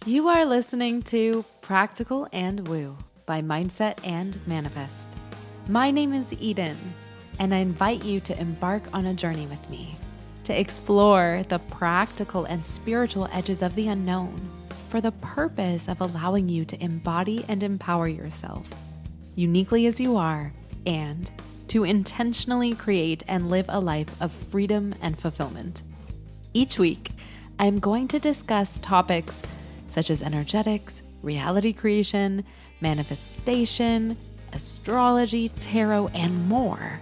You are listening to Practical and Woo by Mindset and Manifest. My name is Eden, and I invite you to embark on a journey with me to explore the practical and spiritual edges of the unknown for the purpose of allowing you to embody and empower yourself uniquely as you are and to intentionally create and live a life of freedom and fulfillment. Each week, I'm going to discuss topics such as energetics, reality creation, manifestation, astrology, tarot, and more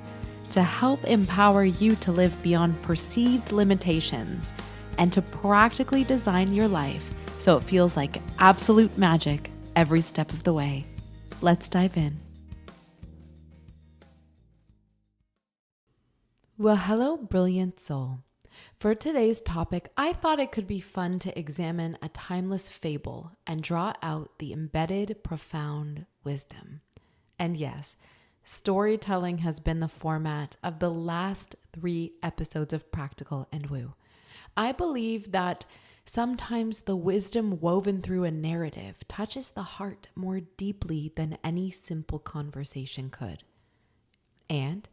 to help empower you to live beyond perceived limitations and to practically design your life so it feels like absolute magic every step of the way. Let's dive in. Well, hello, brilliant soul. For today's topic, I thought it could be fun to examine a timeless fable and draw out the embedded, profound wisdom. And yes, storytelling has been the format of the last 3 episodes of Practical and Woo. I believe that sometimes the wisdom woven through a narrative touches the heart more deeply than any simple conversation could. And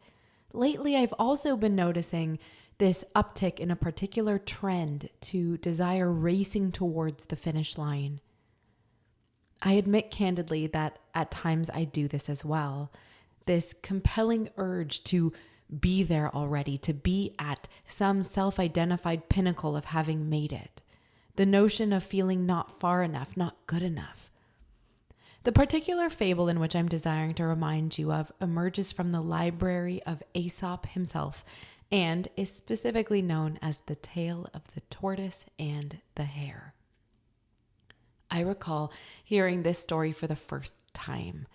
lately, I've also been noticing this uptick in a particular trend to desire racing towards the finish line. I admit candidly that at times I do this as well. This compelling urge to be there already, to be at some self-identified pinnacle of having made it. The notion of feeling not far enough, not good enough. The particular fable in which I'm desiring to remind you of emerges from the library of Aesop himself and is specifically known as the tale of the tortoise and the hare. I recall hearing this story for the first time.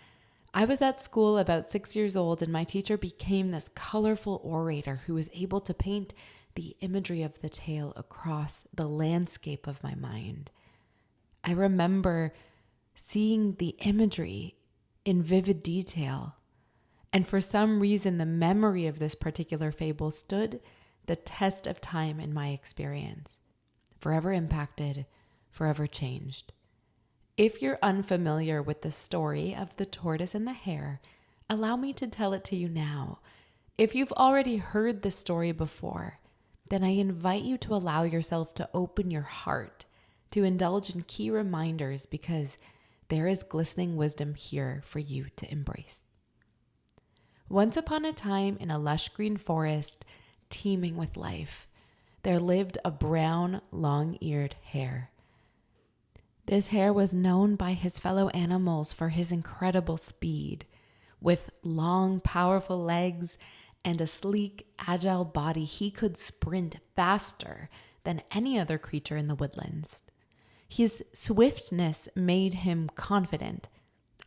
I was at school about 6 years old, and my teacher became this colorful orator who was able to paint the imagery of the tale across the landscape of my mind. I remember seeing the imagery in vivid detail. And for some reason, the memory of this particular fable stood the test of time in my experience. Forever impacted, forever changed. If you're unfamiliar with the story of the tortoise and the hare, allow me to tell it to you now. If you've already heard the story before, then I invite you to allow yourself to open your heart, to indulge in key reminders, because there is glistening wisdom here for you to embrace. Once upon a time, in a lush green forest teeming with life, there lived a brown, long-eared hare. This hare was known by his fellow animals for his incredible speed. With long, powerful legs and a sleek, agile body, he could sprint faster than any other creature in the woodlands. His swiftness made him confident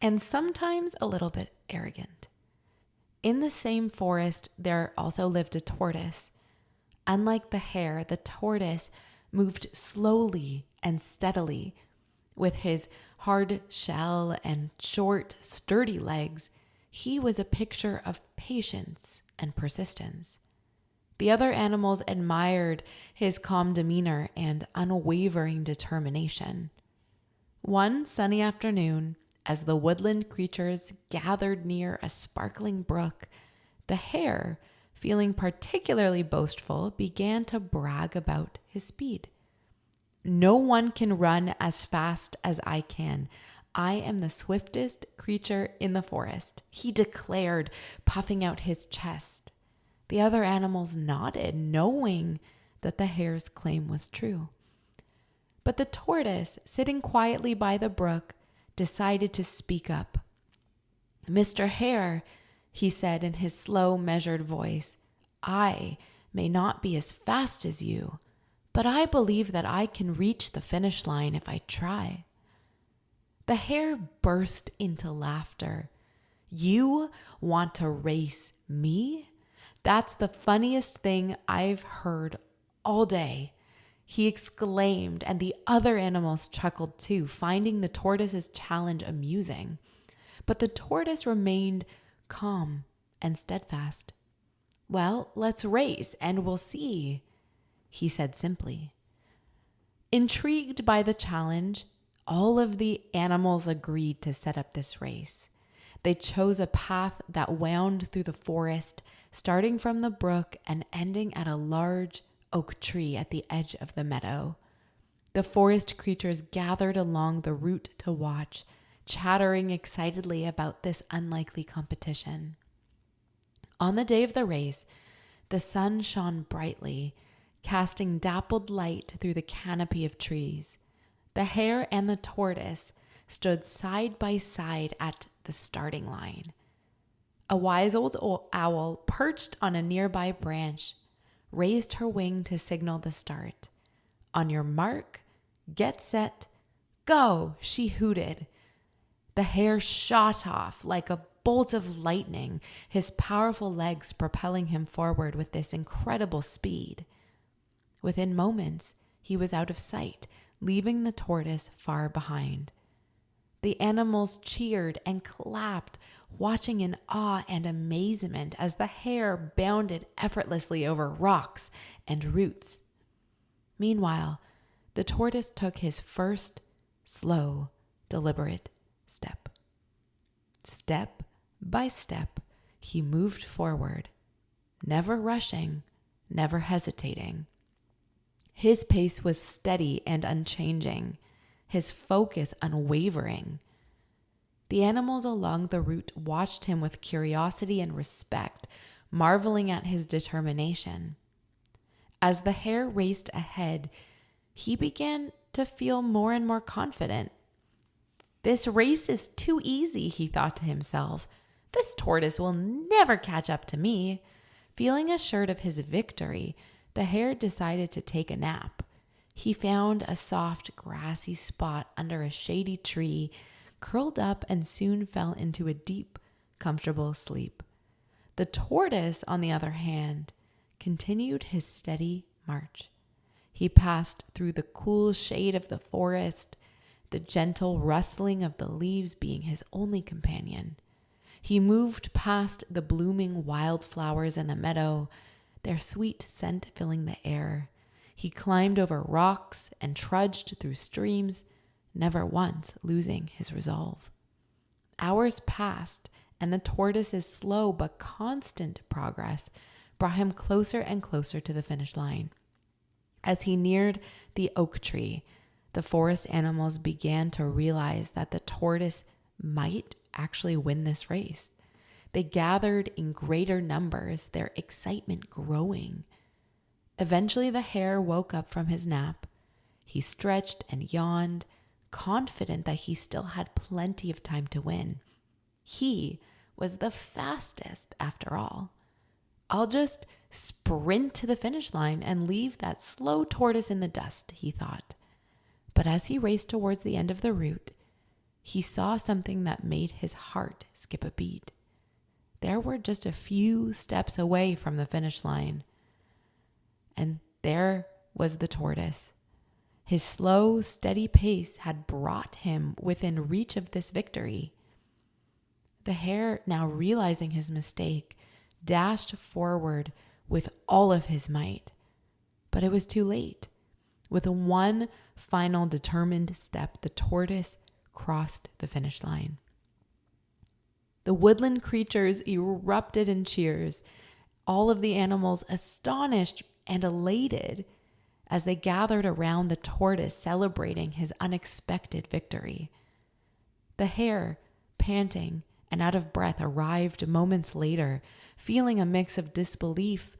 and sometimes a little bit arrogant. In the same forest, there also lived a tortoise. Unlike the hare, the tortoise moved slowly and steadily. With his hard shell and short, sturdy legs, he was a picture of patience and persistence. The other animals admired his calm demeanor and unwavering determination. One sunny afternoon, as the woodland creatures gathered near a sparkling brook, the hare, feeling particularly boastful, began to brag about his speed. "No one can run as fast as I can. I am the swiftest creature in the forest," he declared, puffing out his chest. The other animals nodded, knowing that the hare's claim was true. But the tortoise, sitting quietly by the brook, decided to speak up. "Mr. Hare," he said in his slow, measured voice, "I may not be as fast as you, but I believe that I can reach the finish line if I try." The hare burst into laughter. "You want to race me? That's the funniest thing I've heard all day," he exclaimed, and the other animals chuckled too, finding the tortoise's challenge amusing. But the tortoise remained calm and steadfast. "Well, let's race and we'll see," he said simply. Intrigued by the challenge, All of the animals agreed to set up this race. They chose a path that wound through the forest, starting from the brook and ending at a large oak tree at the edge of the meadow. The forest creatures gathered along the route to watch, chattering excitedly about this unlikely competition. On the day of the race, the sun shone brightly, casting dappled light through the canopy of trees. The hare and the tortoise stood side by side at the starting line. A wise old owl, perched on a nearby branch, raised her wing to signal the start. "On your mark, get set, go," she hooted. The hare shot off like a bolt of lightning, his powerful legs propelling him forward with this incredible speed. Within moments, he was out of sight, leaving the tortoise far behind. The animals cheered and clapped, watching in awe and amazement as the hare bounded effortlessly over rocks and roots. Meanwhile, the tortoise took his first slow, deliberate step. Step by step, he moved forward, never rushing, never hesitating. His pace was steady and unchanging, his focus unwavering. The animals along the route watched him with curiosity and respect, marveling at his determination. As the hare raced ahead, he began to feel more and more confident. "This race is too easy," he thought to himself. "This tortoise will never catch up to me." Feeling assured of his victory, the hare decided to take a nap. He found a soft, grassy spot under a shady tree, curled up, and soon fell into a deep, comfortable sleep. The tortoise, on the other hand, continued his steady march. He passed through the cool shade of the forest, the gentle rustling of the leaves being his only companion. He moved past the blooming wildflowers in the meadow, their sweet scent filling the air. He climbed over rocks and trudged through streams, never once losing his resolve. Hours passed, and the tortoise's slow but constant progress brought him closer and closer to the finish line. As he neared the oak tree, the forest animals began to realize that the tortoise might actually win this race. They gathered in greater numbers, their excitement growing. Eventually, the hare woke up from his nap. He stretched and yawned, confident that he still had plenty of time to win. He was the fastest after all. "I'll just sprint to the finish line and leave that slow tortoise in the dust," he thought. But as he raced towards the end of the route, he saw something that made his heart skip a beat. There were just a few steps away from the finish line, and there was the tortoise. His slow, steady pace had brought him within reach of this victory. The hare, now realizing his mistake, dashed forward with all of his might. But it was too late. With one final determined step, the tortoise crossed the finish line. The woodland creatures erupted in cheers, all of the animals astonished and elated as they gathered around the tortoise, celebrating his unexpected victory. The hare, panting and out of breath, arrived moments later, feeling a mix of disbelief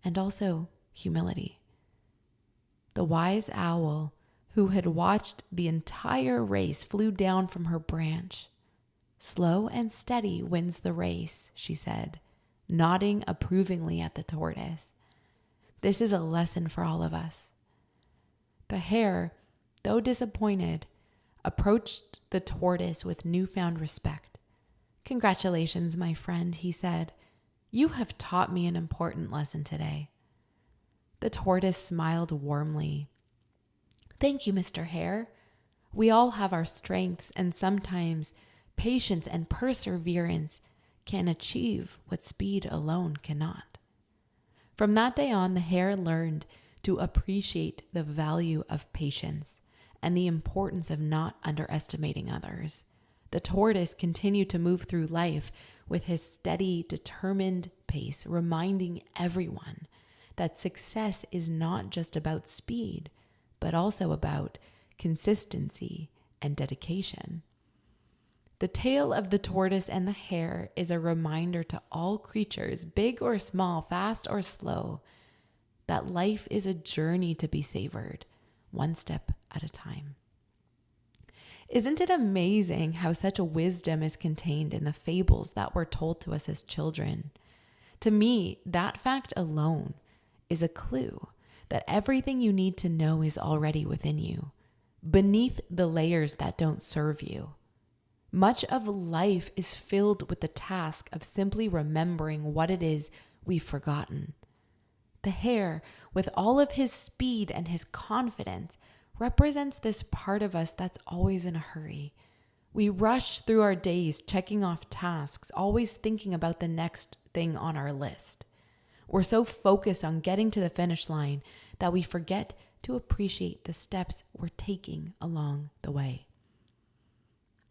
and also humility. The wise owl, who had watched the entire race, flew down from her branch. "Slow and steady wins the race," she said, nodding approvingly at the tortoise. "This is a lesson for all of us." The hare, though disappointed, approached the tortoise with newfound respect. "Congratulations, my friend," he said. "You have taught me an important lesson today." The tortoise smiled warmly. "Thank you, Mr. Hare. We all have our strengths, and sometimes patience and perseverance can achieve what speed alone cannot." From that day on, the hare learned to appreciate the value of patience and the importance of not underestimating others. The tortoise continued to move through life with his steady, determined pace, reminding everyone that success is not just about speed, but also about consistency and dedication. The tale of the tortoise and the hare is a reminder to all creatures, big or small, fast or slow, that life is a journey to be savored, one step at a time. Isn't it amazing how such a wisdom is contained in the fables that were told to us as children? To me, that fact alone is a clue that everything you need to know is already within you, beneath the layers that don't serve you. Much of life is filled with the task of simply remembering what it is we've forgotten. The hare, with all of his speed and his confidence, represents this part of us that's always in a hurry. We rush through our days checking off tasks, always thinking about the next thing on our list. We're so focused on getting to the finish line that we forget to appreciate the steps we're taking along the way.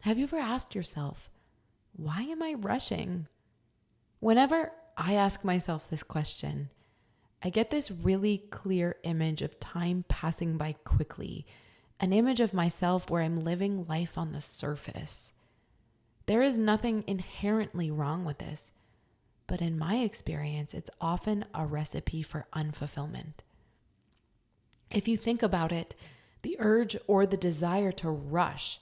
Have you ever asked yourself, why am I rushing? Whenever I ask myself this question, I get this really clear image of time passing by quickly, an image of myself where I'm living life on the surface. There is nothing inherently wrong with this, but in my experience, it's often a recipe for unfulfillment. If you think about it, the urge or the desire to rush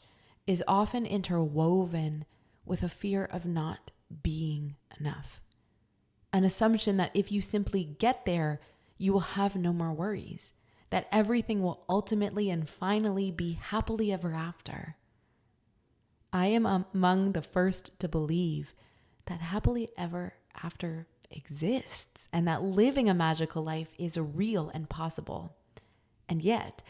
is often interwoven with a fear of not being enough. An assumption that if you simply get there, you will have no more worries, that everything will ultimately and finally be happily ever after. I am among the first to believe that happily ever after exists and that living a magical life is real and possible. And yet,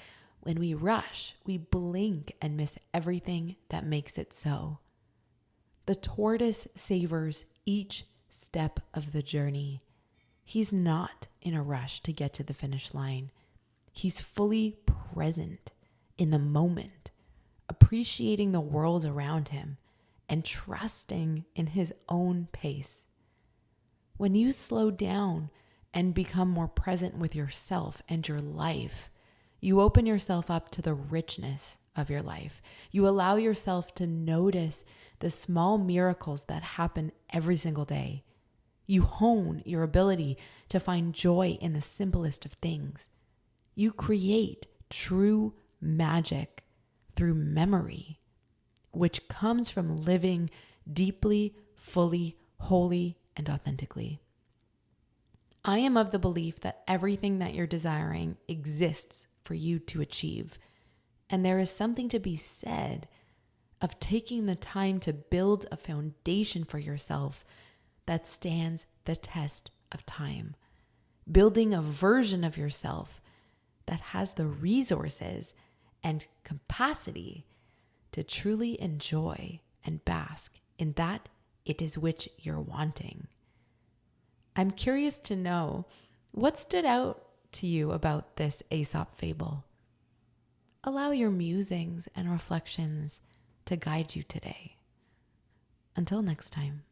when we rush, we blink and miss everything that makes it so. The tortoise savors each step of the journey. He's not in a rush to get to the finish line. He's fully present in the moment, appreciating the world around him and trusting in his own pace. When you slow down and become more present with yourself and your life, you open yourself up to the richness of your life. You allow yourself to notice the small miracles that happen every single day. You hone your ability to find joy in the simplest of things. You create true magic through memory, which comes from living deeply, fully, wholly, and authentically. I am of the belief that everything that you're desiring exists for you to achieve. And there is something to be said of taking the time to build a foundation for yourself that stands the test of time. Building a version of yourself that has the resources and capacity to truly enjoy and bask in that it is which you're wanting. I'm curious to know what stood out to you about this Aesop fable. Allow your musings and reflections to guide you today. Until next time.